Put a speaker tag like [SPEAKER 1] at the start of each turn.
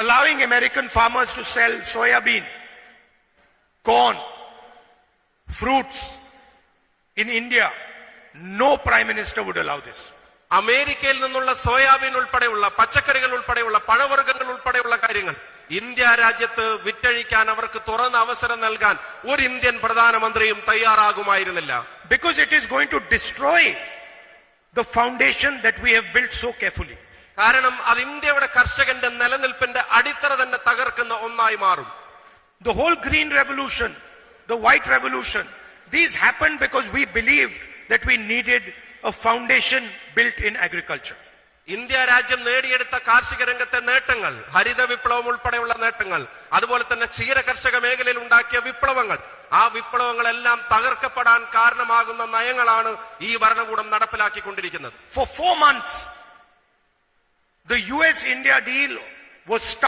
[SPEAKER 1] allowing American farmers to sell soybean, corn, fruits in India, no prime minister would allow this.
[SPEAKER 2] അമേരിക്കയിൽ നിന്നുള്ള soybean ഉൾപ്പെടെയുള്ള പച്ചക്കറികൾ ഉൾപ്പെടെയുള്ള പഴവർഗ്ഗങ്ങൾ ഉൾപ്പെടെയുള്ള കാര്യങ്ങൾ ഇന്ത്യ രാജ്യത്ത് വിറ്റഴിക്കാൻ അവർക്ക് തുറന്ന അവസരം നൽകാൻ ഒരു ഇന്ത്യൻ പ്രധാനമന്ത്രിയും തയ്യാറാകുമായിരുന്നില്ല.
[SPEAKER 1] Because it is going to destroy the foundation that we have built so carefully.
[SPEAKER 2] കാരണം അത് ഇന്ത്യയുടെ കർഷകന്റെ നിലനിൽപ്പിന്റെ അടിത്തറ തന്നെ തകർക്കുന്ന ഒന്നായി മാറും.
[SPEAKER 1] The whole green revolution, the white revolution, these happened because we believed that we needed a foundation built in agriculture.
[SPEAKER 2] India രാജ്യം നേടിയെടുത്ത കാർഷിക രംഗത്തെ നേട്ടങ്ങൾ, ഹരിത വിപ്ലവം ഉൾപ്പെടെയുള്ള നേട്ടങ്ങൾ, അതുപോലെ തന്നെ ക്ഷീര കർഷക മേഖലയിൽ ഉണ്ടാക്കിയ വിപ്ലവങ്ങൾ, ആ വിപ്ലവങ്ങളെല്ലാം തകർക്കപ്പെടാൻ കാരണമാകുന്ന നയങ്ങളാണ് ഈ ഭരണകൂടം നടപ്പിലാക്കിക്കൊണ്ടിരിക്കുന്നത്.
[SPEAKER 1] For 4 months, the US-India deal was